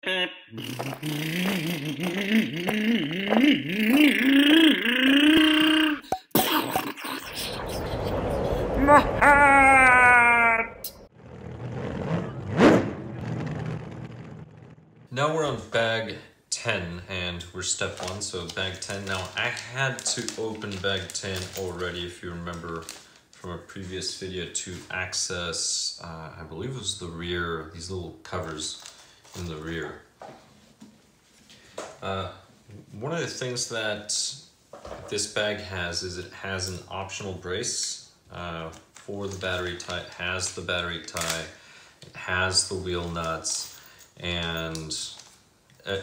My hat! Now we're on bag 10 and we're step 1, so bag 10. Now I had to open bag 10 already, if you remember from a previous video, to access, I believe it was the rear, these little covers in the rear. One of the things that this bag has is it has an optional brace for the battery tie. It has the battery tie, it has the wheel nuts, and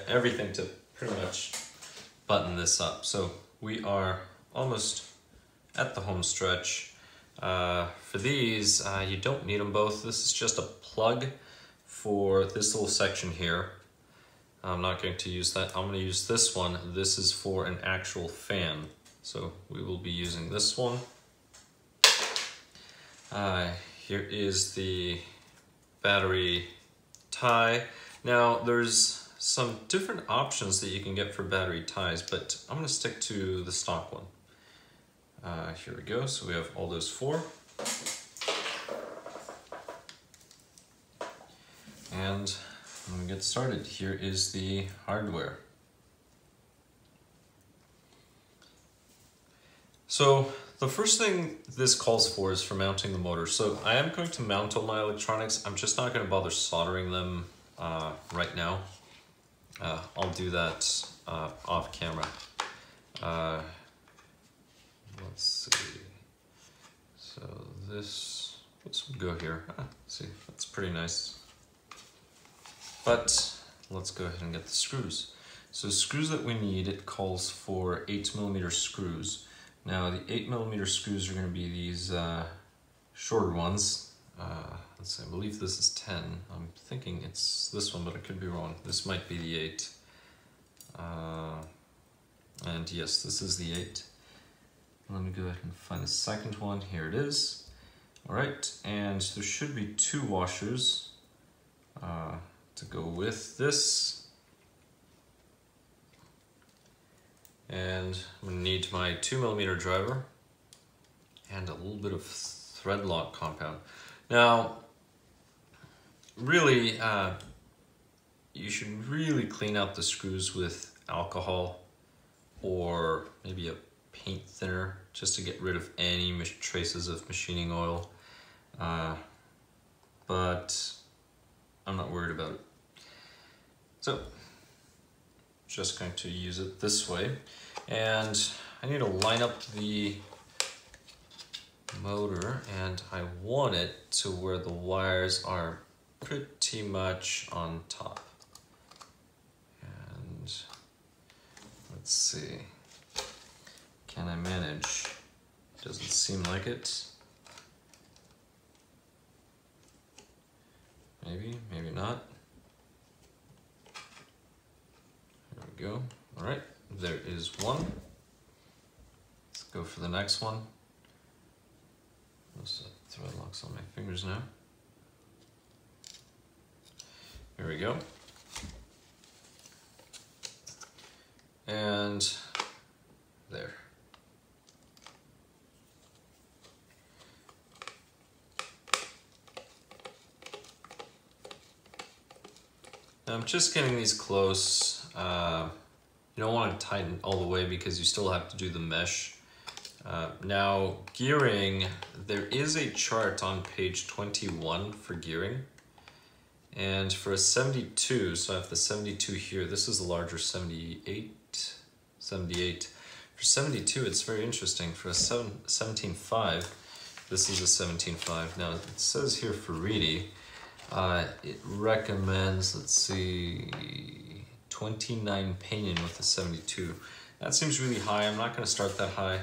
everything to pretty much button this up. So we are almost at the home stretch. For these, you don't need them both. This is just a plug for this little section here. I'm not going to use that. I'm going to use this one. This is for an actual fan. So we will be using this one. Here is the battery tie. Now there's some different options that you can get for battery ties, but I'm going to stick to the stock one. Here we go. So we have all those 4. And I'm going to get started. Here is the hardware. So the first thing this calls for is for mounting the motor. So I am going to mount all my electronics. I'm just not going to bother soldering them right now. I'll do that off camera. Let's see. So this would go here. See, that's pretty nice. But let's go ahead and get the screws. So screws that we need, it calls for 8mm screws. Now the 8mm screws are going to be these shorter ones. Let's see, I believe this is 10. I'm thinking it's this one, but I could be wrong. This might be the 8. And yes, this is the 8. Let me go ahead and find the second one. Here it is. All right, and there should be 2 washers to go with this. And I'm going to need my 2mm driver and a little bit of thread lock compound. Now, really, you should really clean out the screws with alcohol or maybe a paint thinner just to get rid of any traces of machining oil. But I'm not worried about it. So, just going to use it this way. And I need to line up the motor, and I want it to where the wires are pretty much on top. And let's see, can I manage? Doesn't seem like it. Maybe, maybe not. There we go. All right, there is one. Let's go for the next one. Those thread locks on my fingers now. Here we go. And there. Now I'm just getting these close. You don't want to tighten all the way because you still have to do the mesh. Now gearing, there is a chart on page 21 for gearing. And for a 72, so I have the 72 here, this is a larger 78. For 72, it's very interesting. For a 17.5, this is a 17.5. Now it says here for Reedy, it recommends, let's see, 29 pinion with the 72. That seems really high. I'm not going to start that high.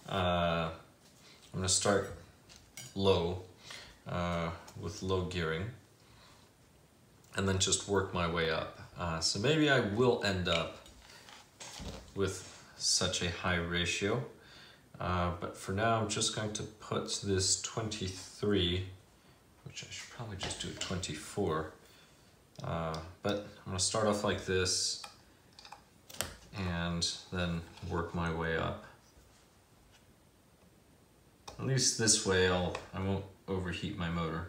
I'm going to start low with low gearing and then just work my way up. So maybe I will end up with such a high ratio. But for now, I'm just going to put this 23, which I should probably just do a 24, But I'm gonna start off like this and then work my way up. At least this way I won't overheat my motor.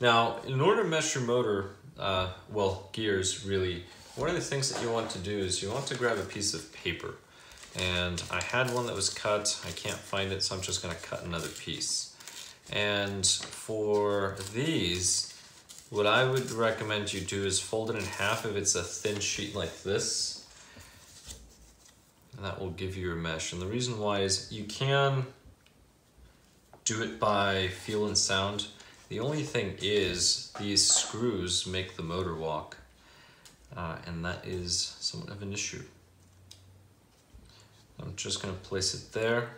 Now, in order to mesh your motor, well, gears really, one of the things that you want to do is you want to grab a piece of paper. And I had one that was cut, I can't find it, so I'm just gonna cut another piece. And for these, what I would recommend you do is fold it in half if it's a thin sheet like this. And that will give you your mesh. And the reason why is you can do it by feel and sound. The only thing is these screws make the motor walk, and that is somewhat of an issue. I'm just going to place it there,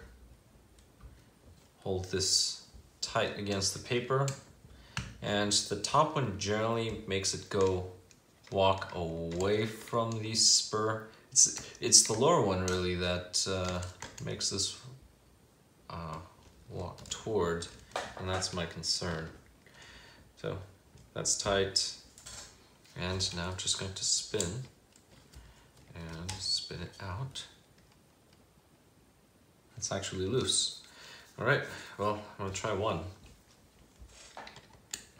hold this tight against the paper, and the top one generally makes it walk away from the spur. It's the lower one really that makes this walk toward, and that's my concern. So that's tight, and now I'm just going to spin it out. It's actually loose. All right, well, I'm gonna try one.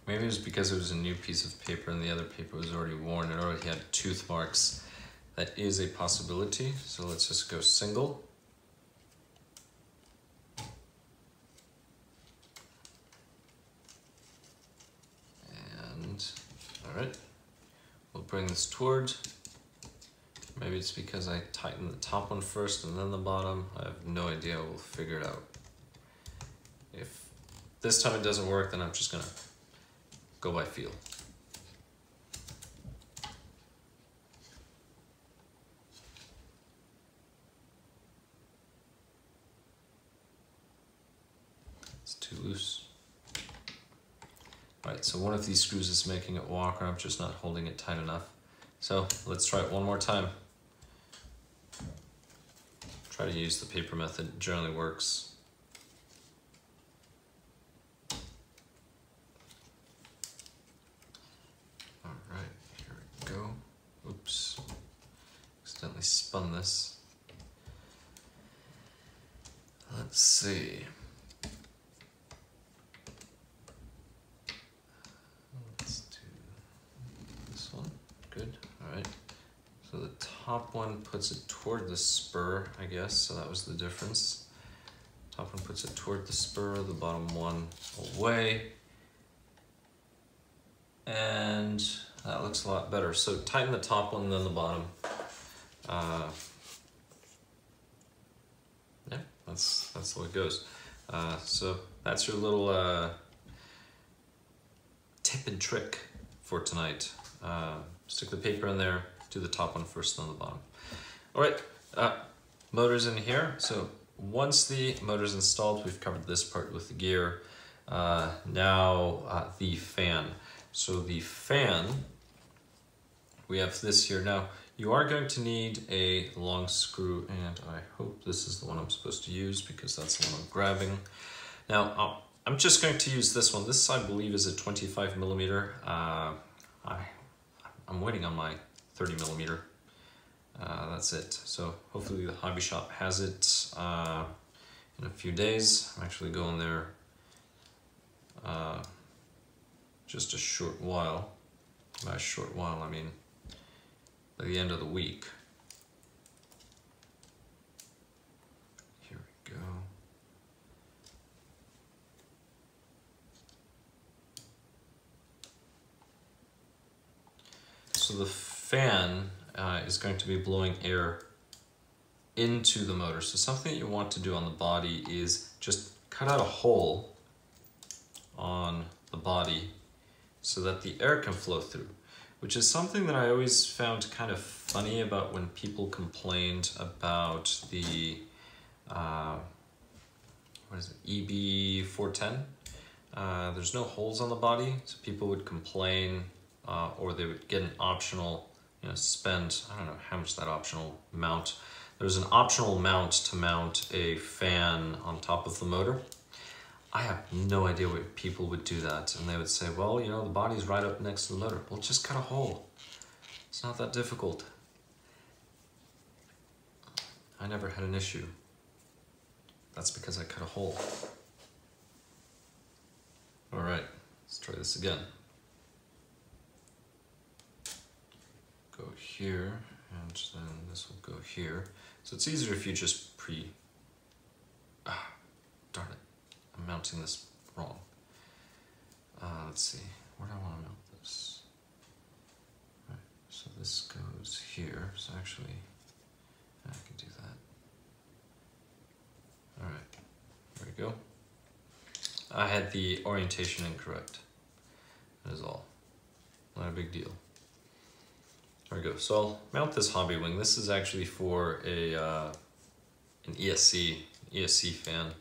Maybe it was because it was a new piece of paper and the other paper was already worn. It already had tooth marks. That is a possibility, so let's just go single. All right, we'll bring this toward. Maybe it's because I tightened the top one first and then the bottom. I have no idea, we'll figure it out. If this time it doesn't work, then I'm just gonna go by feel. It's too loose. Right, so one of these screws is making it walk, or I'm just not holding it tight enough. So let's try it one more time. Try to use the paper method, it generally works. All right, here we go. Oops, accidentally spun this. Let's see. Good, all right. So the top one puts it toward the spur, I guess, so that was the difference. Top one puts it toward the spur, the bottom one away. And that looks a lot better. So tighten the top one, then the bottom. Yeah, that's the way it goes. So that's your little tip and trick for tonight. Stick the paper in there, do the top one first, then the bottom. All right, motor's in here. So once the motor's installed, we've covered this part with the gear. Now the fan. So the fan, we have this here. Now you are going to need a long screw, and I hope this is the one I'm supposed to use because that's the one I'm grabbing. Now I'm just going to use this one. This I believe is a 25 millimeter. I'm waiting on my 30 millimeter. That's it. So hopefully the hobby shop has it in a few days. I'm actually going there just a short while. By a short while, I mean by the end of the week. Here we go. So the fan is going to be blowing air into the motor. So something that you want to do on the body is just cut out a hole on the body so that the air can flow through, which is something that I always found kind of funny about when people complained about the, what is it, EB410. There's no holes on the body, so people would complain or they would get an optional, spend, I don't know how much that optional amount There's an optional mount to mount a fan on top of the motor. I have no idea why people would do that. And they would say, well, you know, the body's right up next to the motor. Well, just cut a hole. It's not that difficult. I never had an issue. That's because I cut a hole. All right, let's try this again. Go here, and then this will go here. So it's easier if you just darn it, I'm mounting this wrong. Let's see, where do I want to mount this? All right, so this goes here, so actually, I can do that. All right, there we go. I had the orientation incorrect. That is all. Not a big deal. There we go. So I'll mount this hobby wing. This is actually for an ESC fan.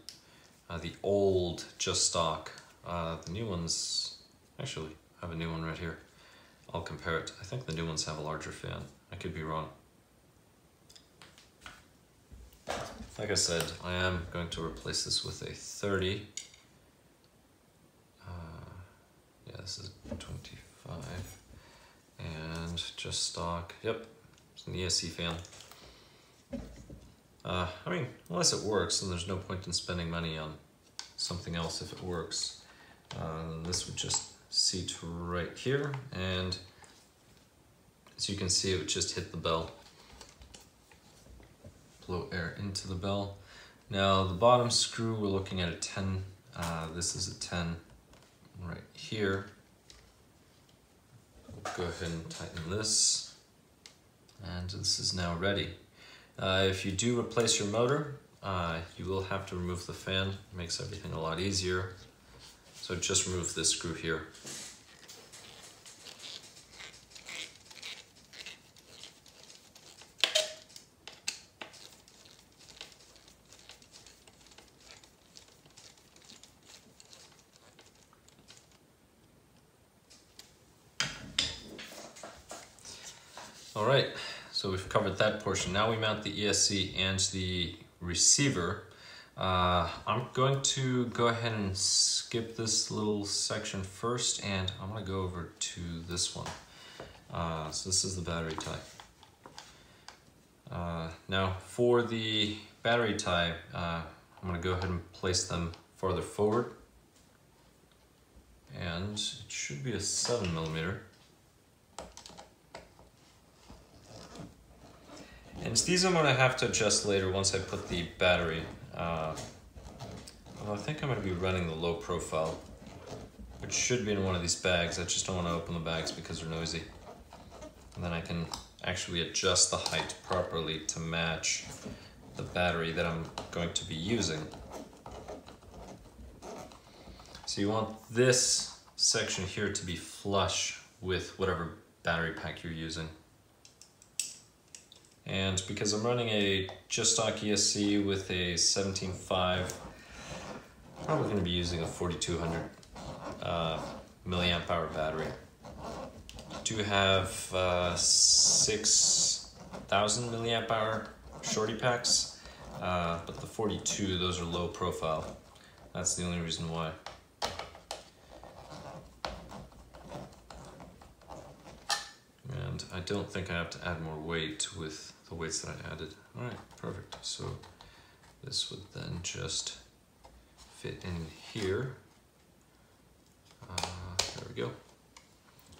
The old just stock. The new ones, actually, I have a new one right here. I'll compare it. I think the new ones have a larger fan. I could be wrong. Like I said, I am going to replace this with a 30. Yeah, this is 25. And just stock. Yep, it's an ESC fan. I mean, unless it works, then there's no point in spending money on something else if it works. This would just seat right here, and as you can see, it would just hit the bell. Blow air into the bell. Now the bottom screw, we're looking at a 10. This is a 10 right here. We'll go ahead and tighten this, and this is now ready. If you do replace your motor, you will have to remove the fan. It makes everything a lot easier. So just remove this screw here. All right, so we've covered that portion. Now we mount the ESC and the receiver. I'm going to go ahead and skip this little section first, and I'm going to go over to this one. So this is the battery tie. Now for the battery tie, I'm going to go ahead and place them farther forward. And it should be a 7mm. And these I'm going to have to adjust later once I put the battery. Well, I think I'm going to be running the low profile, which should be in one of these bags. I just don't want to open the bags because they're noisy. And then I can actually adjust the height properly to match the battery that I'm going to be using. So you want this section here to be flush with whatever battery pack you're using. And because I'm running a just stock ESC with a 17.5, probably going to be using a 4200 milliamp hour battery. I do have 6,000 milliamp hour shorty packs, but the 42, those are low profile. That's the only reason why. And I don't think I have to add more weight with the weights that I added. All right, perfect. So this would then just fit in here. There we go.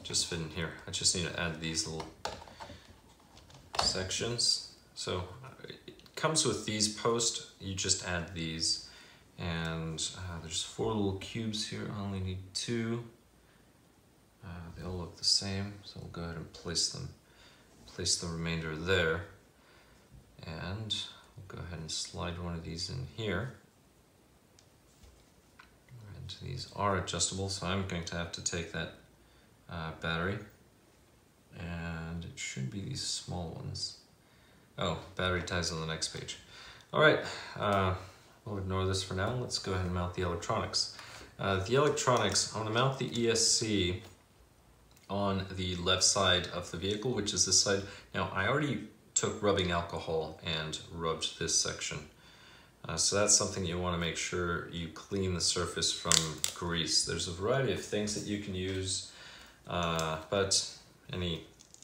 Just fit in here. I just need to add these little sections. So it comes with these posts. You just add these. And there's 4 little cubes here. I only need 2. They all look the same, so we'll go ahead and place them. Place the remainder there. And we'll go ahead and slide one of these in here. And these are adjustable, so I'm going to have to take that battery. And it should be these small ones. Oh, battery ties on the next page. All right, we'll ignore this for now. Let's go ahead and mount the electronics. The electronics, I'm going to mount the ESC on the left side of the vehicle, which is this side. Now, I already took rubbing alcohol and rubbed this section. So that's something you want to make sure you clean the surface from grease. There's a variety of things that you can use, but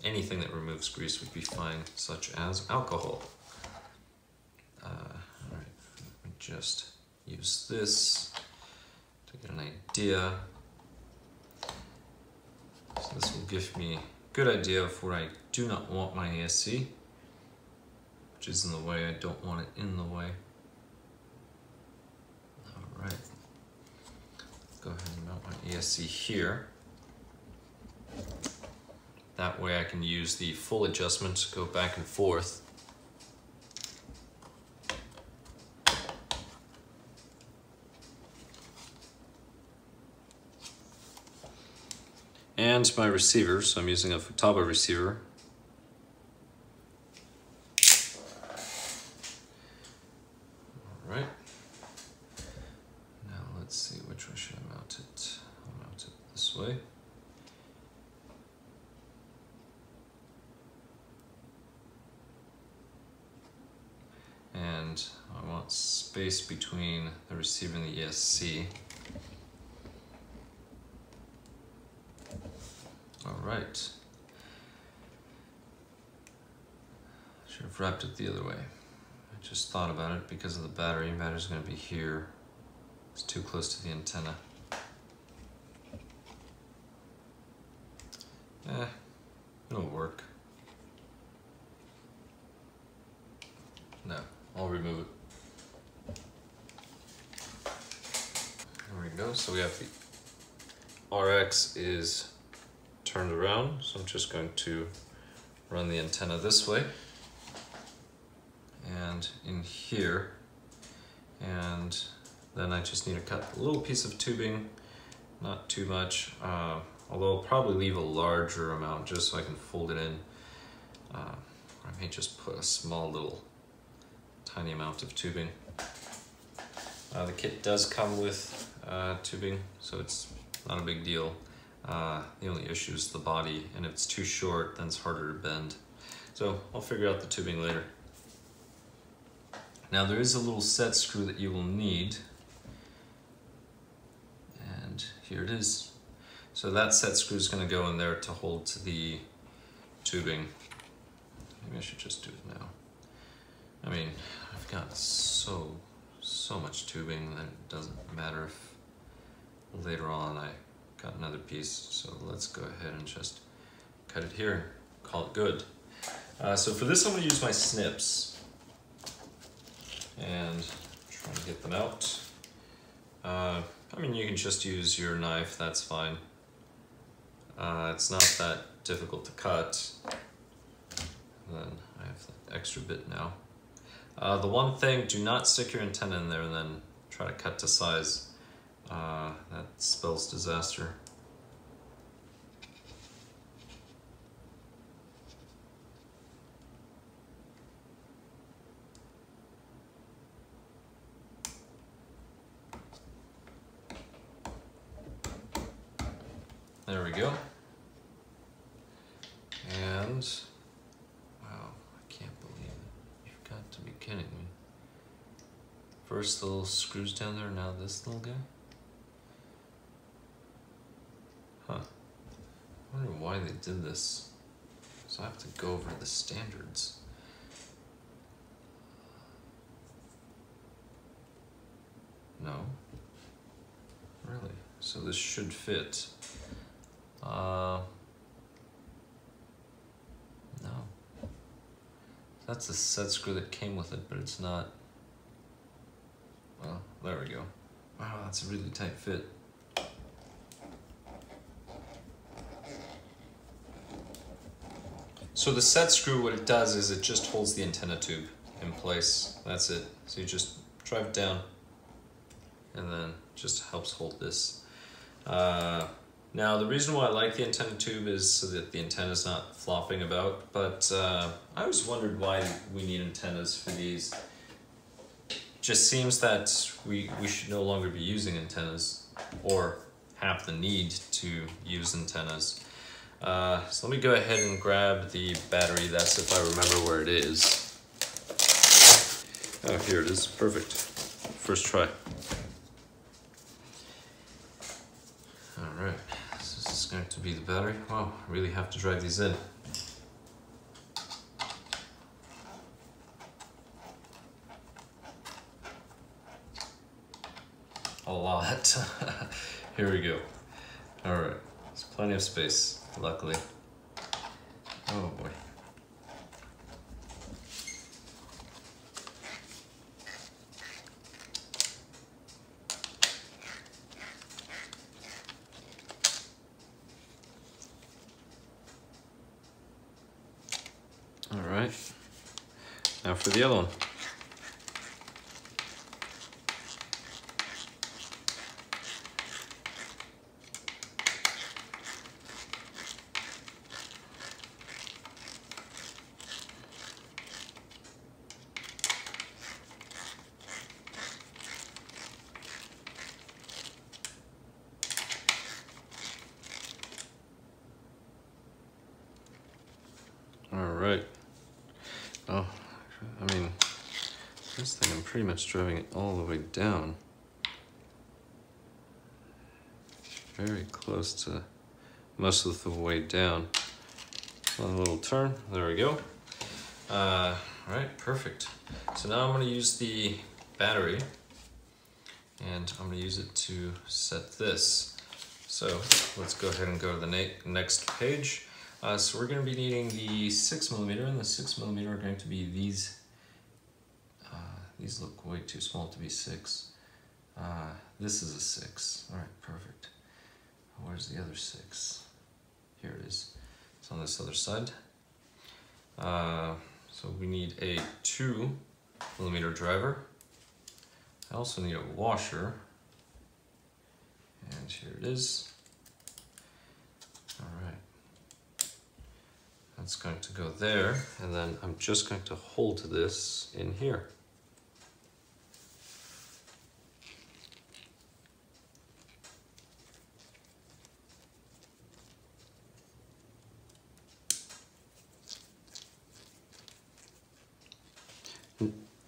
anything that removes grease would be fine, such as alcohol. All right, let me just use this to get an idea. So this will give me a good idea of where I do not want my ESC, which is in the way. I don't want it in the way. All right, go ahead and mount my ESC here. That way I can use the full adjustment to go back and forth. And my receiver, so I'm using a Futaba receiver. All right. Now let's see, which way should I mount it? I'll mount it this way. And I want space between the receiver and the ESC. All right. Should have wrapped it the other way. I just thought about it because of the battery. The battery's going to be here. It's too close to the antenna. It'll work. No, I'll remove it. There we go. So we have the RX is turned around, so I'm just going to run the antenna this way and in here, and then I just need to cut a little piece of tubing, not too much, although I'll probably leave a larger amount just so I can fold it in. I may just put a small little tiny amount of tubing. The kit does come with tubing, so it's not a big deal. The only issue is the body, and if it's too short, then it's harder to bend. So I'll figure out the tubing later. Now there is a little set screw that you will need, and here it is. So that set screw is going to go in there to hold to the tubing. Maybe I should just do it now. I mean, I've got so much tubing that it doesn't matter if later on I got another piece, so let's go ahead and just cut it here, call it good. So for this I'm going to use my snips and try to get them out. I mean, you can just use your knife, that's fine. It's not that difficult to cut. And then I have the extra bit now. The one thing, do not stick your antenna in there and then try to cut to size. That spells disaster. There we go. And, wow, I can't believe it. You've got to be kidding me. First the little screws down there, now this little guy? Huh. I wonder why they did this. So I have to go over the standards. No. Really? So this should fit. No. That's the set screw that came with it, but it's not. Well, there we go. Wow, that's a really tight fit. So the set screw, what it does is it just holds the antenna tube in place. That's it. So you just drive it down and then just helps hold this. Now the reason why I like the antenna tube is so that the antenna is not flopping about, but I always wondered why we need antennas for these. Just seems that we should no longer be using antennas or have the need to use antennas. So let me go ahead and grab the battery. That's if I remember where it is. Oh, here it is. Perfect. First try. All right. So this is going to be the battery. Wow, I really have to drag these in. A lot. Here we go. All right. There's plenty of space, luckily. Oh boy. All right. Now for the other one. All right. Oh, I mean, this thing, I'm pretty much driving it all the way down. Very close to most of the way down. One little turn, there we go. All right, perfect. So now I'm gonna use the battery and I'm gonna use it to set this. So let's go ahead and go to the next page. So we're going to be needing the 6mm, and the 6mm are going to be these. These look way too small to be 6. This is a 6. All right, perfect. Where's the other 6? Here it is. It's on this other side. So we need a 2mm driver. I also need a washer. And here it is. All right. That's going to go there, and then I'm just going to hold this in here.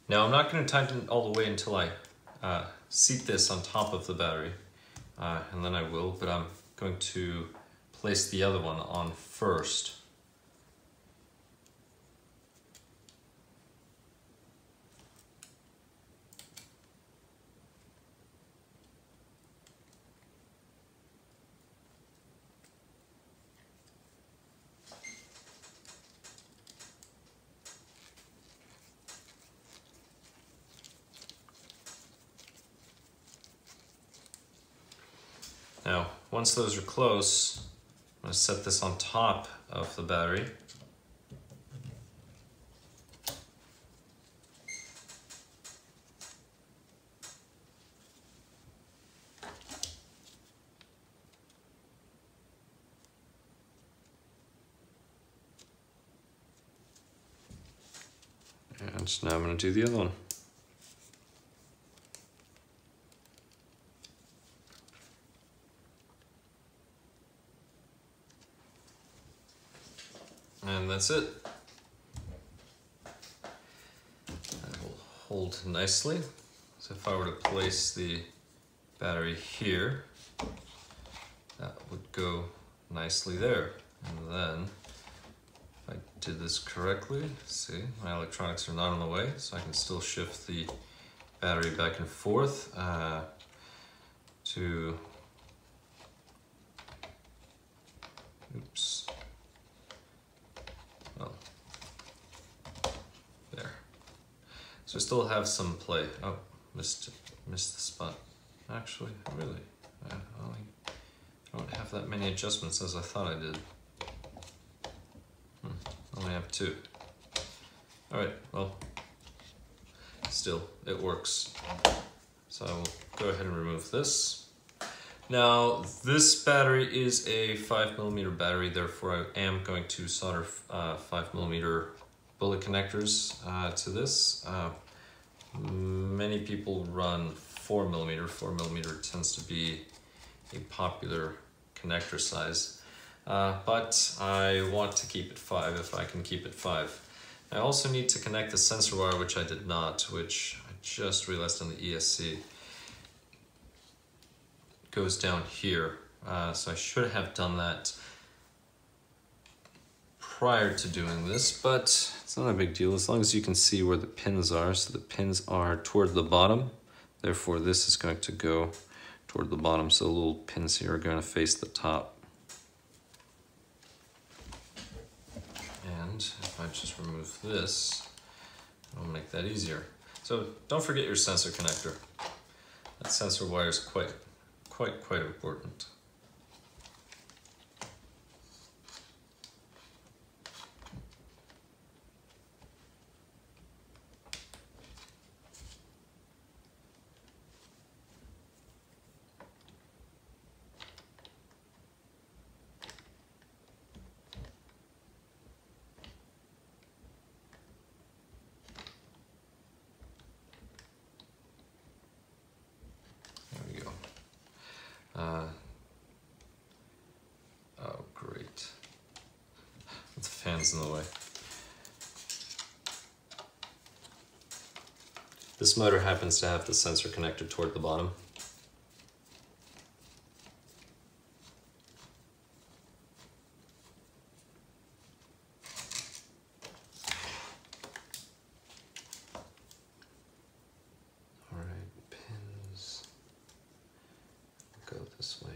Now I'm not going to tighten it all the way until I seat this on top of the battery, and then I will, but I'm going to place the other one on first. Now, once those are close, I'm going to set this on top of the battery. And now I'm going to do the other one. And that's it. That will hold nicely. So if I were to place the battery here, that would go nicely there. And then, if I did this correctly, see, my electronics are not on the way, so I can still shift the battery back and forth to, oops. So I still have some play. Oh, missed the spot. Actually, really, I don't have that many adjustments as I thought I did. Only have 2. All right, well, still, it works. So I will go ahead and remove this. Now, this battery is a 5mm battery, therefore I am going to solder 5mm bullet connectors to this. Many people run 4mm. 4mm tends to be a popular connector size. but I want to keep it 5 if I can keep it 5. I also need to connect the sensor wire, which I did not, which I just realized on the ESC. It goes down here, so I should have done that prior to doing this, but it's not a big deal as long as you can see where the pins are. So the pins are toward the bottom, therefore this is going to go toward the bottom, so the little pins here are going to face the top. And if I just remove this, it'll make that easier. So don't forget your sensor connector. That sensor wire is quite important. Oh, great. The fan's in the way. This motor happens to have the sensor connector toward the bottom. All right, pins go this way.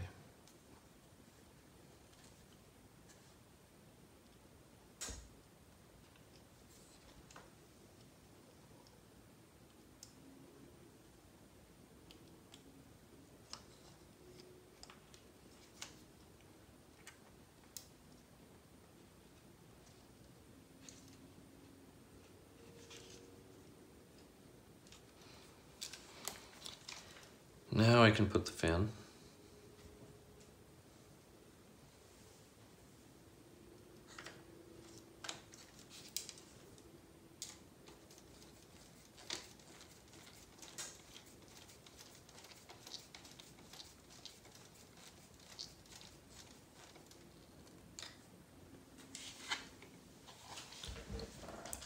Now I can put the fan.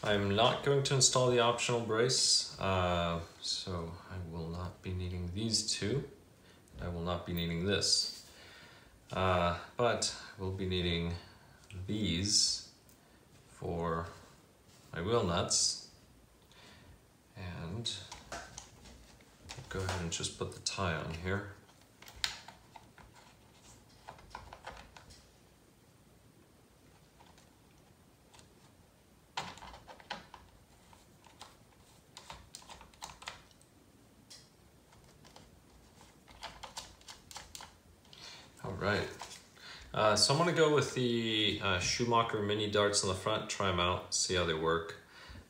I'm not going to install the optional brace, so I will not be needing these two. I will not be needing this, but I will be needing these for my wheel nuts. And I'll go ahead and just put the tie on here. All right, so I'm gonna go with the Schumacher mini darts on the front, try them out, see how they work.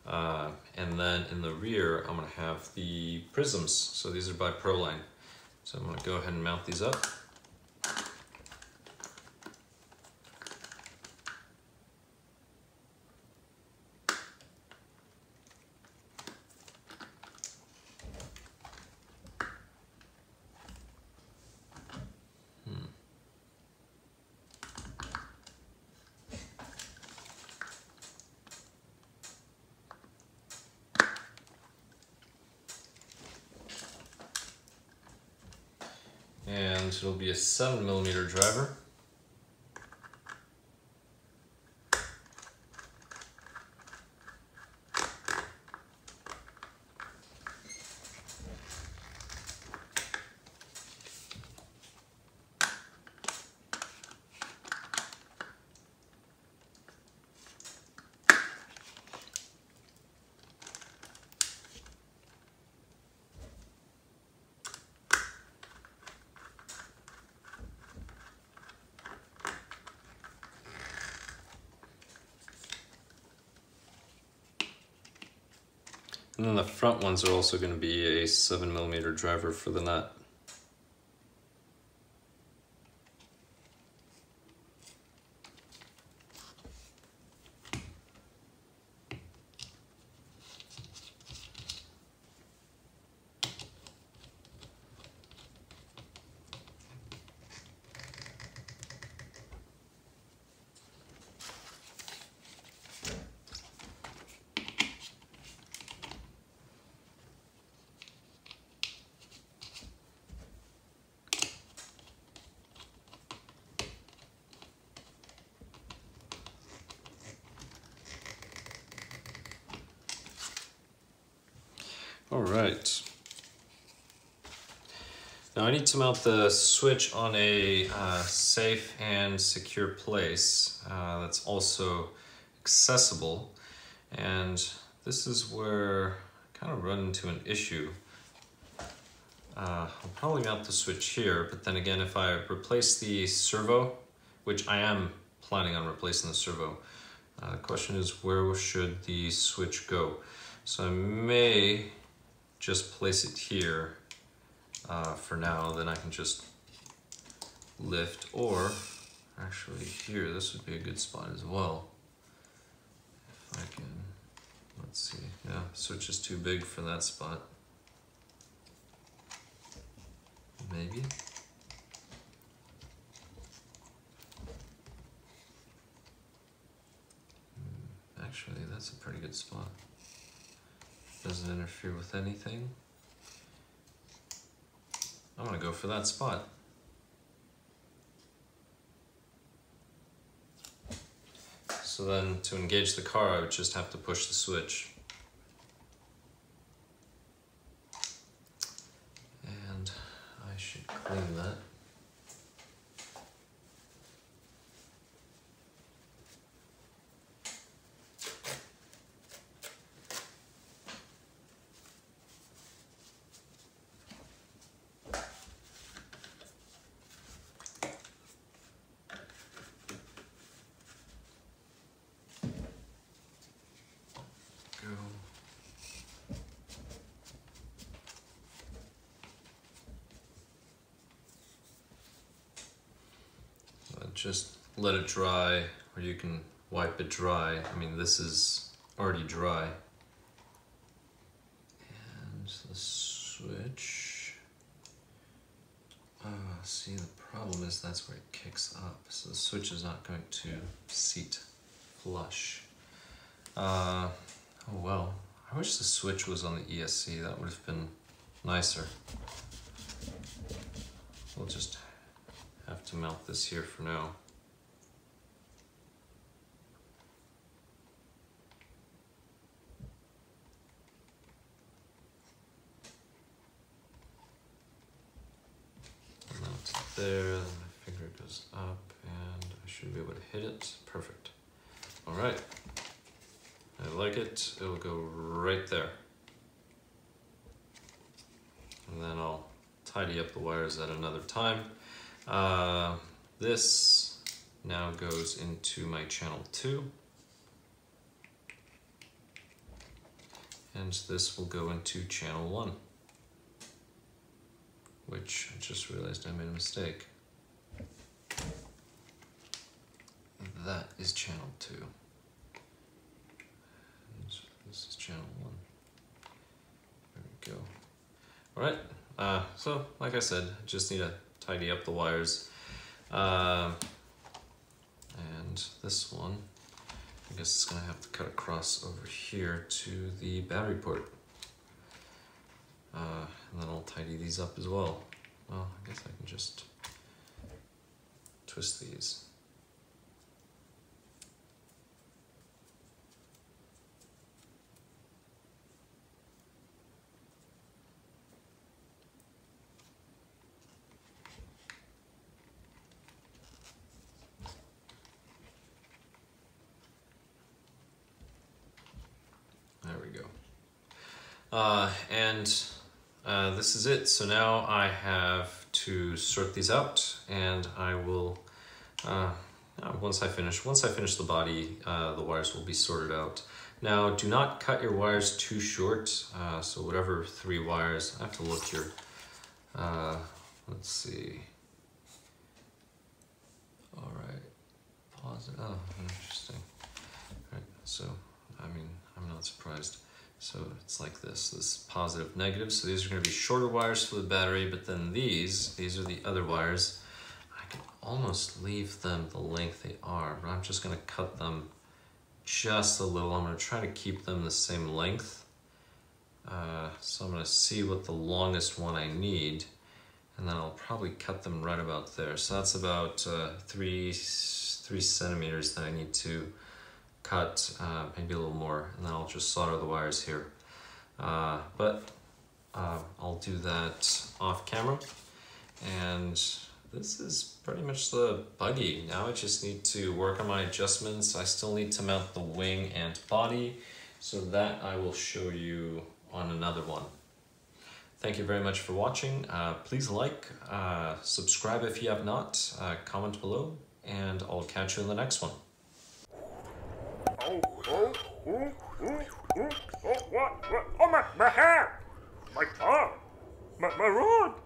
And then in the rear, I'm gonna have the prisms. So these are by Proline. So I'm gonna go ahead and mount these up. And it'll be a 7mm driver. And then the front ones are also going to be a 7mm driver for the nut. right. Now I need to mount the switch on a safe and secure place that's also accessible. And this is where I kind of run into an issue. I'll probably mount the switch here, but then again, if I replace the servo, which I am planning on replacing the servo, the question is, where should the switch go? So I may just place it here for now, then I can just lift, or actually here, this would be a good spot as well. If I can, let's see, yeah, switch is too big for that spot. Maybe. Actually, that's a pretty good spot. Doesn't interfere with anything. I'm gonna go for that spot. So then to engage the car, I would just have to push the switch. And I should clean that. Just let it dry, or you can wipe it dry. I mean, this is already dry. And the switch. See, the problem is that's where it kicks up. So the switch is not going to seat flush. Oh well, I wish the switch was on the ESC. That would have been nicer. We'll just have to mount this here for now. Mount it there, then my finger goes up and I should be able to hit it. Perfect. All right. I like it. It'll go right there. And then I'll tidy up the wires at another time. This now goes into my channel 2, and this will go into channel 1, which I just realized I made a mistake. That is channel 2, and this is channel 1. There we go. All right, so like I said, I just need to tidy up the wires. And this one, I guess it's gonna have to cut across over here to the battery port. And then I'll tidy these up as well. Well, I guess I can just twist these. There we go. This is it. So now I have to sort these out, and I will, once I finish the body, the wires will be sorted out. Now, do not cut your wires too short. So whatever 3 wires, I have to look here. Let's see. All right, pause it. Oh, interesting. All right, so, I mean, I'm not surprised. So it's like this positive, negative. So these are gonna be shorter wires for the battery, but then these are the other wires. I can almost leave them the length they are, but I'm just gonna cut them just a little. I'm gonna try to keep them the same length. So I'm gonna see what the longest one I need, and then I'll probably cut them right about there. So that's about 3 centimeters that I need to cut, maybe a little more, and then I'll just solder the wires here. But I'll do that off camera. And this is pretty much the buggy. Now I just need to work on my adjustments. I still need to mount the wing and body, so that I will show you on another one. Thank you very much for watching. Please like, subscribe if you have not, comment below, and I'll catch you in the next one. What? Oh, my hair! My arm! My rod!